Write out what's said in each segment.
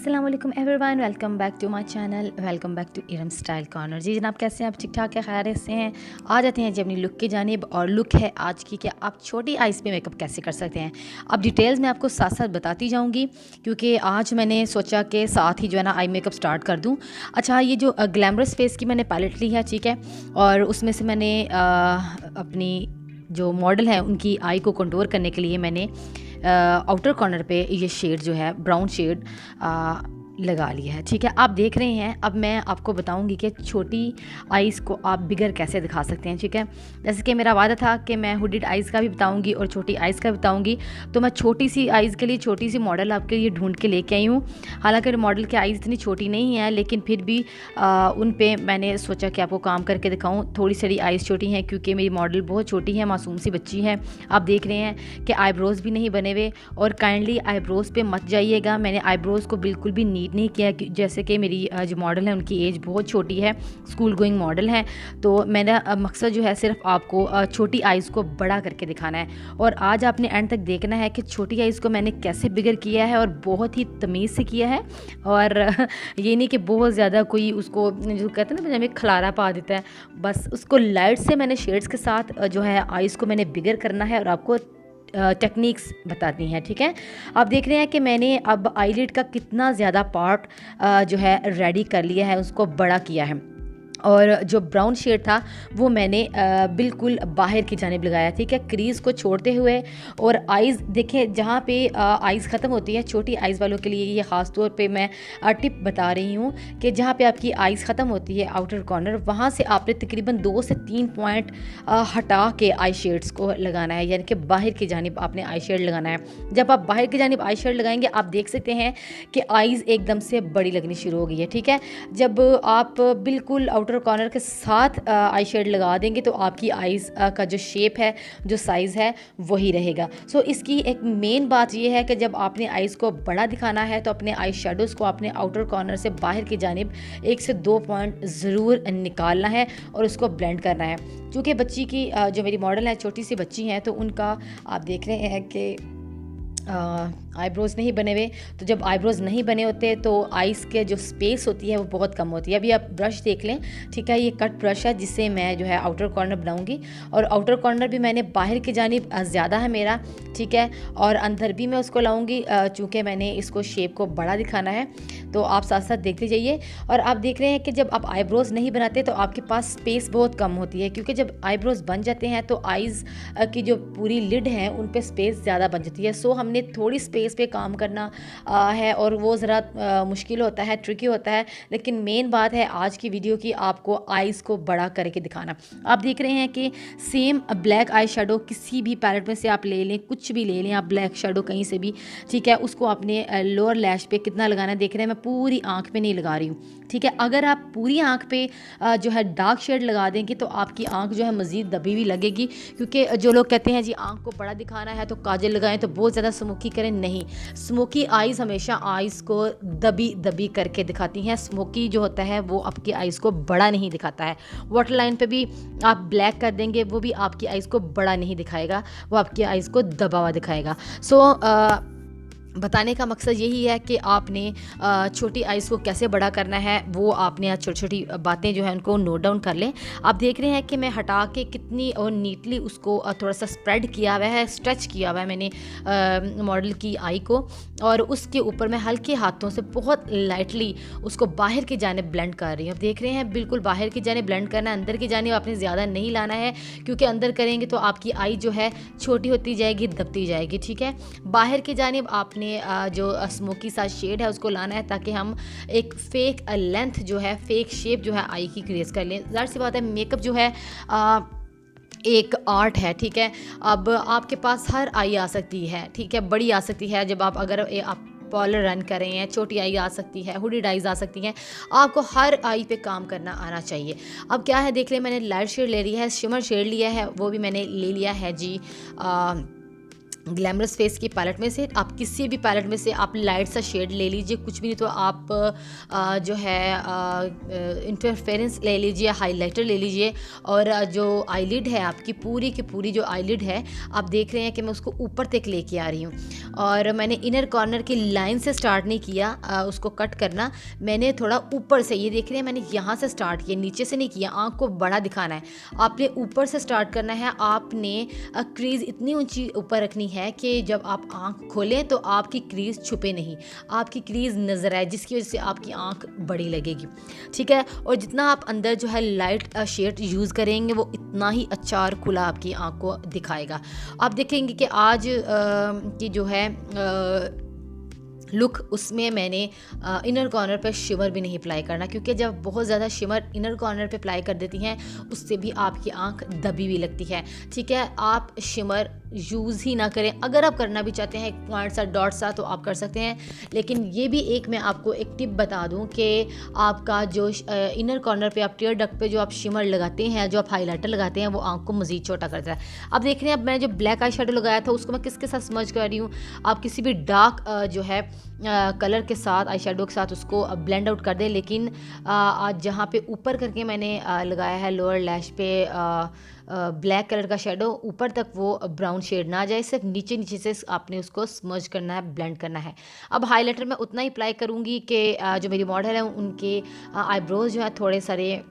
अस्सलाम वालेकुम everyone, welcome back to my channel, welcome back to Iram style corner. जी जनाब, कैसे हैं आप? ठीक ठाक है, खैरियत से हैं? आ जाते हैं जी अपनी लुक की जानिब। और लुक है आज की कि आप छोटी आइज़ पे मेकअप कैसे कर सकते हैं। अब डिटेल्स मैं आपको साथ साथ बताती जाऊंगी, क्योंकि आज मैंने सोचा कि साथ ही जो है ना आई मेकअप स्टार्ट कर दूं। अच्छा, ये जो ग्लैमरस फेस की मैंने पैलेट ली है, ठीक है, और उसमें से मैंने अपनी जो मॉडल है उनकी आई को कंटूर करने के लिए मैंने आउटर कॉर्नर पे ये शेड जो है ब्राउन शेड लगा लिया है। ठीक है, आप देख रहे हैं। अब मैं आपको बताऊंगी कि छोटी आइज़ को आप बिगर कैसे दिखा सकते हैं। ठीक है, जैसे कि मेरा वादा था कि मैं हुडिड आइज़ का भी बताऊंगी और छोटी आइज़ का भी बताऊंगी, तो मैं छोटी सी आइज़ के लिए छोटी सी मॉडल आपके लिए ढूंढ के लेके आई हूँ। हालांकि मॉडल की आइज़ इतनी छोटी नहीं है, लेकिन फिर भी उन पे मैंने सोचा कि आपको काम करके दिखाऊँ। थोड़ी सारी आइज़ छोटी हैं क्योंकि मेरी मॉडल बहुत छोटी है, मासूम सी बच्ची है। आप देख रहे हैं कि आईब्रोज़ भी नहीं बने हुए, और काइंडली आईब्रोज़ पे मत जाइएगा। मैंने आईब्रोज़ को बिल्कुल भी नीट नहीं किया, जैसे कि मेरी जो मॉडल है उनकी एज बहुत छोटी है, स्कूल गोइंग मॉडल है। तो मेरा मकसद जो है सिर्फ आपको छोटी आइज़ को बड़ा करके दिखाना है। और आज आपने एंड तक देखना है कि छोटी आइज़ को मैंने कैसे बिगर किया है, और बहुत ही तमीज़ से किया है। और ये नहीं कि बहुत ज़्यादा कोई उसको जो कहते हैं ना हमें खलारा पा देता है, बस उसको लाइट से मैंने शेड्स के साथ जो है आइज़ को मैंने बिगर करना है और आपको टेक्निक्स बताती हैं। ठीक है, आप देख रहे हैं कि मैंने अब आईलिड का कितना ज़्यादा पार्ट जो है रेडी कर लिया है, उसको बड़ा किया है। और जो ब्राउन शेड था वो मैंने बिल्कुल बाहर की जानिब लगाया। ठीक है, क्रीज़ को छोड़ते हुए। और आइज़ देखें, जहाँ पे आइज़ ख़त्म होती है, छोटी आइज़ वालों के लिए ये ख़ास तौर पे मैं टिप बता रही हूँ कि जहाँ पे आपकी आइज़ ख़त्म होती है आउटर कॉर्नर, वहाँ से आपने तकरीबन 2 से 3 पॉइंट हटा के आई शेड्स को लगाना है, यानी कि बाहर की जानिब आपने आई शेड लगाना है। जब आप बाहर की जानिब आई शेड लगाएंगे, आप देख सकते हैं कि आइज़ एकदम से बड़ी लगनी शुरू हो गई है। ठीक है, जब आप बिल्कुल आउटर कॉर्नर के साथ आई शेड लगा देंगे तो आपकी आइज़ का जो शेप है, जो साइज़ है, वही रहेगा। सो इसकी एक मेन बात यह है कि जब आपने आइज़ को बड़ा दिखाना है तो अपने आई शेडोज़ को आपने आउटर कॉर्नर से बाहर की जानिब 1 से 2 पॉइंट ज़रूर निकालना है और उसको ब्लेंड करना है। क्योंकि बच्ची की जो मेरी मॉडल है, छोटी सी बच्ची हैं, तो उनका आप देख रहे हैं कि आईब्रोज़ नहीं बने हुए। तो जब आईब्रोज़ नहीं बने होते तो आइज़ के जो स्पेस होती है वो बहुत कम होती है। अभी आप ब्रश देख लें, ठीक है, ये कट ब्रश है जिससे मैं जो है आउटर कॉर्नर बनाऊंगी। और आउटर कॉर्नर भी मैंने बाहर की जानिब ज़्यादा है मेरा, ठीक है, और अंदर भी मैं उसको लाऊंगी, चूँकि मैंने इसको शेप को बड़ा दिखाना है। तो आप साथ साथ देखते जाइए। और आप देख रहे हैं कि जब आप आईब्रोज़ नहीं बनाते तो आपके पास स्पेस बहुत कम होती है, क्योंकि जब आईब्रोज़ बन जाते हैं तो आइज़ की जो पूरी लिड है उन पे स्पेस ज़्यादा बन जाती है। सो हमने थोड़ी स्पेस पे काम करना है, और वो ज़रा मुश्किल होता है, ट्रिकी होता है। लेकिन मेन बात है आज की वीडियो की, आपको आइज़ को बड़ा करके दिखाना। आप देख रहे हैं कि सेम ब्लैक आई शेडो किसी भी पैलेट में से आप ले लें, कुछ भी ले लें आप, ब्लैक शेडो कहीं से भी, ठीक है, उसको आपने लोअर लैश पे कितना लगाना है। देख रहे हैं मैं पूरी आँख पे नहीं लगा रही हूँ। ठीक है, अगर आप पूरी आँख पे जो है डार्क शेड लगा देंगे तो आपकी आँख जो है मज़ीद दबी हुई लगेगी। क्योंकि जो लोग कहते हैं जी आँख को बड़ा दिखाना है तो काजल लगाएं, तो बहुत ज़्यादा स्मोकी करें, नहीं। स्मोकी आइज़ हमेशा आइज़ को दबी दबी करके दिखाती हैं। स्मोकी जो होता है वो आपकी आइज़ को बड़ा नहीं दिखाता है। वाटर लाइन पे भी आप ब्लैक कर देंगे, वो भी आपकी आइज़ को बड़ा नहीं दिखाएगा, वो आपकी आइज़ को दबा हुआ दिखाएगा। सो बताने का मकसद यही है कि आपने छोटी आइज़ को कैसे बड़ा करना है, वो आपने आज छोटी छोटी बातें जो है उनको नोट डाउन कर लें। आप देख रहे हैं कि मैं हटा के कितनी और नीटली उसको थोड़ा सा स्प्रेड किया हुआ है, स्ट्रेच किया हुआ है मैंने मॉडल की आई को। और उसके ऊपर मैं हल्के हाथों से बहुत लाइटली उसको बाहर की जानिब ब्लेंड कर रही हूँ। आप देख रहे हैं बिल्कुल बाहर की जानिब ब्लेंड करना है, अंदर की जानिब आपने ज़्यादा नहीं लाना है, क्योंकि अंदर करेंगे तो आपकी आई जो है छोटी होती जाएगी, दबती जाएगी। ठीक है, बाहर की जानिब आपने जो स्मोकी सा शेड है उसको लाना है, ताकि हम एक फेक लेंथ जो है, फेक शेप जो है आई की क्रिएट कर लें। ज़ाहिर सी बात है, मेकअप जो है एक आर्ट है। ठीक है, अब आपके पास हर आई आ सकती है, ठीक है, बड़ी आ सकती है। जब आप अगर आप पार्लर रन कर रहे हैं, छोटी आई आ सकती है, हुडिड आइज़ आ सकती हैं। आपको हर आई पे काम करना आना चाहिए। अब क्या है, देख लें, मैंने लाइट शेड ले लिया है, शिमर शेड लिया है, वो भी मैंने ले लिया है जी ग्लैमरस फेस की पैलेट में से आप किसी भी पैलेट में से आप लाइट सा शेड ले लीजिए, कुछ भी नहीं तो आप जो है इंटरफेरेंस ले लीजिए, हाइलाइटर ले लीजिए। और जो आईलिड है आपकी पूरी की पूरी जो आईलिड है, आप देख रहे हैं कि मैं उसको ऊपर तक लेके आ रही हूँ। और मैंने इनर कॉर्नर की लाइन से स्टार्ट नहीं किया उसको कट करना, मैंने थोड़ा ऊपर से, ये देख रहे हैं मैंने यहाँ से स्टार्ट किया, नीचे से नहीं किया। आँख को बड़ा दिखाना है, आपने ऊपर से स्टार्ट करना है। आपने क्रीज इतनी ऊंची ऊपर रखनी है कि जब आप आँख खोलें तो आपकी क्रीज छुपे नहीं, आपकी क्रीज नज़र आए, जिसकी वजह से आपकी आँख बड़ी लगेगी। ठीक है, और जितना आप अंदर जो है लाइट शेड यूज़ करेंगे वो इतना ही अच्छा और खुला आपकी आँख को दिखाएगा। आप देखेंगे कि आज की जो है लुक, उसमें मैंने इनर कॉर्नर पर शिमर भी नहीं अप्लाई करना, क्योंकि जब बहुत ज़्यादा शिमर इनर कॉर्नर पे अप्लाई कर देती हैं उससे भी आपकी आंख दबी हुई लगती है। ठीक है, आप शिमर यूज़ ही ना करें। अगर आप करना भी चाहते हैं पॉइंट सा डॉट सा तो आप कर सकते हैं, लेकिन ये भी एक मैं आपको एक टिप बता दूं कि आपका जो इनर कॉर्नर पे आप टीयर डक्ट पे जो आप शिमर लगाते हैं, जो आप हाइलाइटर लगाते हैं, वो आंख को मज़ीद छोटा करता है। अब देख रहे हैं, अब मैंने जो ब्लैक आई शेडो लगाया था उसको मैं किसके साथ स्मर्ज कर रही हूँ। आप किसी भी डार्क जो है कलर के साथ, आई शेडो के साथ उसको ब्लेंड आउट कर दें, लेकिन आज जहाँ पे ऊपर करके मैंने लगाया है लोअर लैश पे ब्लैक कलर का शेडो, ऊपर तक वो ब्राउन शेड ना आ जाए, सिर्फ नीचे नीचे से आपने उसको स्मर्ज करना है, ब्लेंड करना है। अब हाइलाइटर मैं उतना ही अप्लाई करूँगी कि जो मेरी मॉडल है उनके आईब्रोज जो है थोड़े सारे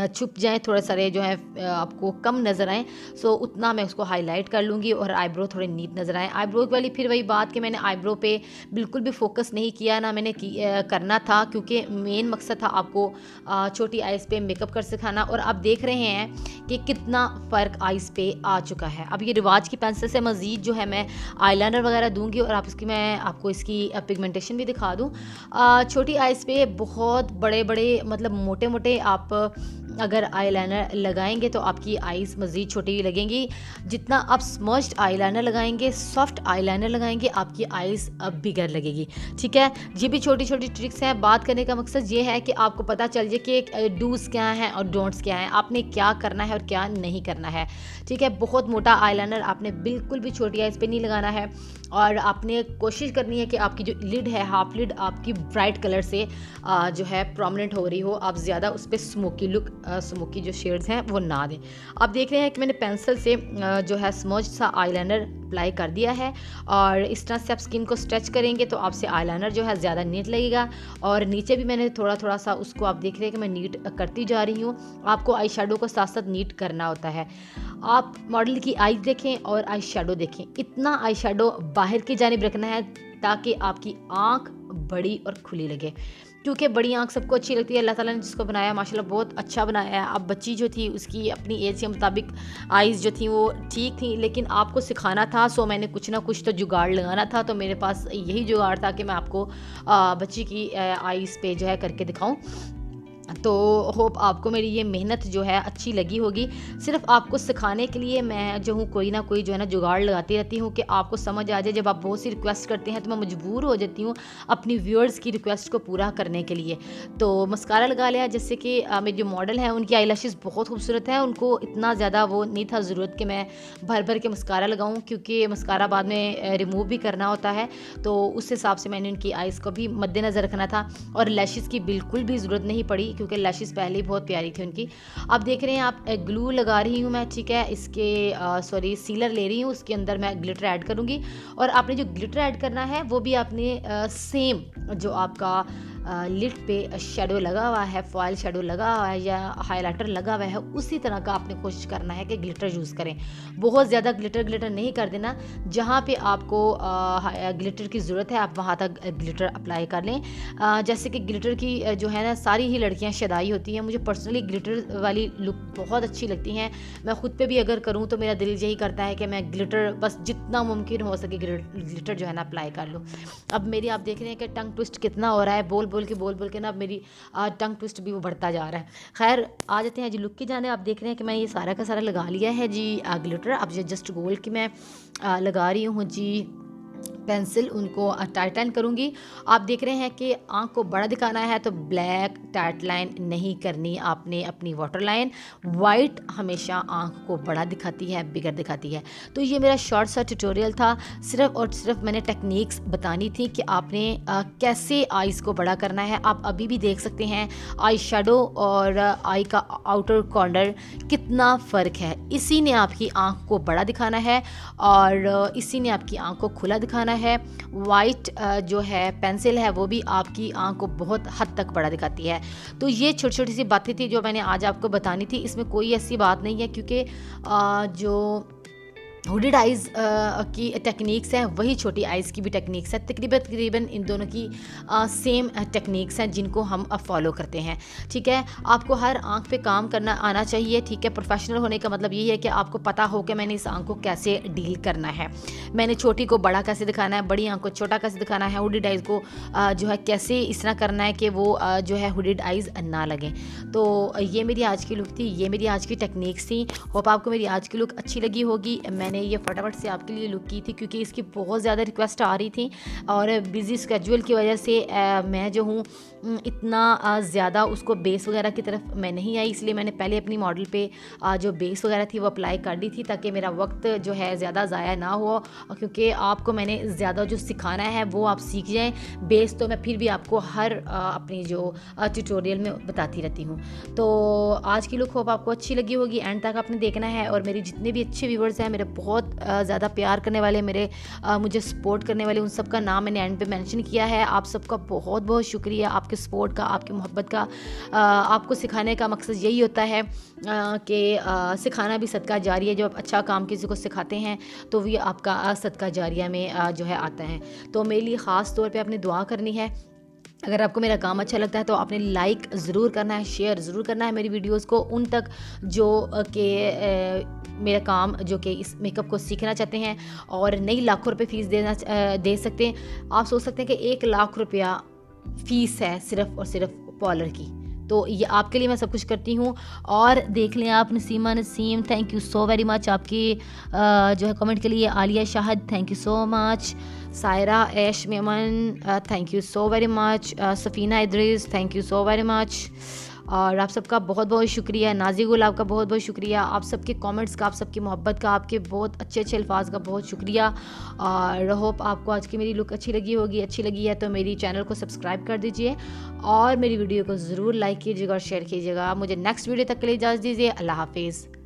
छुप जाएँ, थोड़े सारे जो है आपको कम नज़र आएँ, सो उतना मैं उसको हाईलाइट कर लूँगी और आईब्रो थोड़े नीट नज़र आएँ। आईब्रो वाली फिर वही बात कि मैंने आईब्रो पे बिल्कुल भी फोकस नहीं किया, ना मैंने करना था, क्योंकि मेन मकसद था आपको छोटी आइज़ पे मेकअप कर सिखाना। और आप देख रहे हैं कि कितना फ़र्क आइज़ पे आ चुका है। अब ये रिवाज की पेंसिल से मज़ीद जो है मैं आईलाइनर वगैरह दूँगी और मैं आपको इसकी पिगमेंटेशन भी दिखा दूँ। छोटी आइज़ पे बहुत बड़े बड़े मतलब मोटे मोटे आप अगर आईलाइनर लगाएंगे तो आपकी आईज़ मज़ीद छोटी लगेंगी। जितना आप स्मर्ज्ड आईलाइनर लगाएंगे, सॉफ्ट आईलाइनर लगाएंगे, आपकी आईज़ अब बिगर लगेगी। ठीक है, ये भी छोटी छोटी ट्रिक्स हैं। बात करने का मकसद ये है कि आपको पता चल जाए कि डूज़ क्या हैं और डोंट्स क्या हैं, आपने क्या करना है और क्या नहीं करना है। ठीक है, बहुत मोटा आईलाइनर आपने बिल्कुल भी छोटी आईज़ पे नहीं लगाना है, और आपने कोशिश करनी है कि आपकी जो लिड है, हाफ लिड आपकी ब्राइट कलर से जो है प्रोमिनेंट हो रही हो, आप ज़्यादा उस पर स्मोकी लुक, स्मोकी जो शेड्स हैं वो ना दें। आप देख रहे हैं कि मैंने पेंसिल से जो है स्मर्ज सा आईलाइनर अप्लाई कर दिया है, और इस तरह से आप स्किन को स्ट्रेच करेंगे तो आपसे आईलाइनर जो है ज़्यादा नीट लगेगा। और नीचे भी मैंने थोड़ा थोड़ा सा उसको, आप देख रहे हैं कि मैं नीट करती जा रही हूँ। आपको आई शेडो को साथ साथ नीट करना होता है। आप मॉडल की आईज देखें और आई शेडो देखें, इतना आई शेडो बाहर की जानिब रखना है ताकि आपकी आँख बड़ी और खुली लगे, क्योंकि बड़ी आँख सबको अच्छी लगती है। अल्लाह ताला ने जिसको बनाया माशाल्लाह बहुत अच्छा बनाया है। अब बच्ची जो थी उसकी अपनी एज के मुताबिक आइज़ जो थी वो ठीक थी, लेकिन आपको सिखाना था, सो मैंने कुछ ना कुछ तो जुगाड़ लगाना था। तो मेरे पास यही जुगाड़ था कि मैं आपको बच्ची की आइज़ पे जो है करके दिखाऊं। तो होप आपको मेरी ये मेहनत जो है अच्छी लगी होगी। सिर्फ आपको सिखाने के लिए मैं जो हूँ कोई ना कोई जो है ना जुगाड़ लगाती रहती हूँ कि आपको समझ आ जाए। जब आप बहुत सी रिक्वेस्ट करते हैं तो मैं मजबूर हो जाती हूँ अपनी व्यूअर्स की रिक्वेस्ट को पूरा करने के लिए। तो मस्कारा लगा लिया, जैसे कि मेरे जो मॉडल हैं उनकी आईलैशेस बहुत खूबसूरत है, उनको इतना ज़्यादा वो नहीं था ज़रूरत कि मैं भर भर के मस्कारा लगाऊँ, क्योंकि मस्कारा बाद में रिमूव भी करना होता है। तो उस हिसाब से मैंने उनकी आइज़ को भी मद्देनज़र रखना था, और लैशेस की बिल्कुल भी ज़रूरत नहीं पड़ी क्योंकि लैशेस पहले ही बहुत प्यारी थी उनकी। आप देख रहे हैं, आप ग्लू लगा रही हूँ मैं, ठीक है, इसके सॉरी सीलर ले रही हूँ, उसके अंदर मैं ग्लिटर ऐड करूँगी। और आपने जो ग्लिटर ऐड करना है वो भी आपने सेम जो आपका लिड पे शेडो लगा हुआ है, फॉयल शेडो लगा हुआ है या हाइलाइटर लगा हुआ है, उसी तरह का आपने कोशिश करना है कि ग्लिटर यूज़ करें। बहुत ज़्यादा ग्लिटर नहीं कर देना, जहाँ पे आपको ग्लिटर की ज़रूरत है आप वहाँ तक ग्लिटर अप्लाई कर लें। जैसे कि ग्लिटर की जो है ना, सारी ही लड़कियाँ शदाई होती हैं, मुझे पर्सनली ग्लिटर वाली लुक बहुत अच्छी लगती हैं। मैं ख़ुद पे भी अगर करूँ तो मेरा दिल यही करता है कि मैं ग्लिटर बस जितना मुमकिन हो सके ग्लिटर जो है ना अप्लाई कर लूँ। अब मेरी आप देख रहे हैं कि टंग ट्विस्ट कितना हो रहा है, बोल बोल के ना अब मेरी टंग ट्विस्ट भी वो बढ़ता जा रहा है। खैर, आ जाते हैं जी लुक की जाने। आप देख रहे हैं कि मैं ये सारा का सारा लगा लिया है जी ग्लिटर। अब ये जस्ट गोल की मैं लगा रही हूँ जी पेंसिल उनको टाइटन करूँगी। आप देख रहे हैं कि आँख को बड़ा दिखाना है तो ब्लैक टाइट लाइन नहीं करनी आपने अपनी वाटर लाइन। वाइट हमेशा आँख को बड़ा दिखाती है, बिगर दिखाती है। तो ये मेरा शॉर्ट सा ट्यूटोरियल था, सिर्फ और सिर्फ मैंने टेक्निक्स बतानी थी कि आपने कैसे आइज़ को बड़ा करना है। आप अभी भी देख सकते हैं आई शेडो और आई का आउटर कॉर्नर कितना फ़र्क है। इसी ने आपकी आँख को बड़ा दिखाना है और इसी ने आपकी आँख को खुला दिखाना है। वाइट जो है पेंसिल है वो भी आपकी आँख को बहुत हद तक बड़ा दिखाती है। तो ये छोटी छोटी सी बातें थी जो मैंने आज आपको बतानी थी। इसमें कोई ऐसी बात नहीं है क्योंकि जो हुडेड आइज़ की टेक्निक्स हैं वही छोटी आइज़ की भी टेक्निक्स है। तकरीबन इन दोनों की सेम टेक्निक्स हैं जिनको हम अब फॉलो करते हैं। ठीक है, आपको हर आंख पे काम करना आना चाहिए। ठीक है, प्रोफेशनल होने का मतलब यही है कि आपको पता हो कि मैंने इस आंख को कैसे डील करना है, मैंने छोटी को बड़ा कैसे दिखाना है, बड़ी आंख को छोटा कैसे दिखाना है, हुडेड आइज़ को जो है कैसे इस तरह करना है कि वो जो है हुडेड आइज़ ना लगें। तो ये मेरी आज की लुक थी, ये मेरी आज की टेक्निक्स थी। होप आपको मेरी आज की लुक अच्छी लगी होगी। मैंने ये फटाफट से आपके लिए लुक की थी क्योंकि इसकी बहुत ज़्यादा रिक्वेस्ट आ रही थी और बिज़ी स्केड्यूल की वजह से मैं जो हूँ इतना ज़्यादा उसको बेस वगैरह की तरफ मैं नहीं आई, इसलिए मैंने पहले अपनी मॉडल पे जो बेस वगैरह थी वो अप्लाई कर दी थी ताकि मेरा वक्त जो है ज़्यादा ज़ाया ना हो। क्योंकि आपको मैंने ज़्यादा जो सिखाना है वो आप सीख जाएँ, बेस तो मैं फिर भी आपको हर अपनी जो ट्यूटोरियल में बताती रहती हूँ। तो आज की लुक होप आपको अच्छी लगी होगी, एंड तक आपने देखना है। और मेरी जितने भी अच्छे व्यूवर्स हैं, मेरे बहुत ज़्यादा प्यार करने वाले, मेरे मुझे सपोर्ट करने वाले, उन सब का नाम मैंने एंड पे मेंशन किया है। आप सबका बहुत बहुत शुक्रिया, आपके सपोर्ट का, आपकी मोहब्बत का। आपको सिखाने का मकसद यही होता है कि सिखाना भी सदका जारिया। जब आप अच्छा काम किसी को सिखाते हैं तो भी आपका सदका जारिया में जो है आता है। तो मेरे लिए ख़ास तौर पे आपने दुआ करनी है। अगर आपको मेरा काम अच्छा लगता है तो आपने लाइक ज़रूर करना है, शेयर ज़रूर करना है मेरी वीडियोस को उन तक जो कि मेरा काम जो कि इस मेकअप को सीखना चाहते हैं और नई लाखों रुपए फ़ीस दे सकते हैं। आप सोच सकते हैं कि 1 लाख रुपया फ़ीस है सिर्फ़ और सिर्फ पार्लर की। तो ये आपके लिए मैं सब कुछ करती हूँ। और देख लें आप, Naseem thank you so very much आपके जो है कमेंट के लिए। Alia Shahad thank you so much. Saira Aish Memon thank you so very much. Safina Idris thank you so very much. और आप सबका बहुत बहुत शुक्रिया। नाजी गुल आपका बहुत बहुत शुक्रिया। आप सबके कमेंट्स का, आप सबकी मोहब्बत का, आपके बहुत अच्छे अच्छे अल्फाज का बहुत शुक्रिया। और होप आपको आज की मेरी लुक अच्छी लगी होगी। अच्छी लगी है तो मेरी चैनल को सब्सक्राइब कर दीजिए और मेरी वीडियो को ज़रूर लाइक कीजिएगा और शेयर कीजिएगा। मुझे नेक्स्ट वीडियो तक के लिए इजाज़त दीजिए। अल्लाह हाफिज़।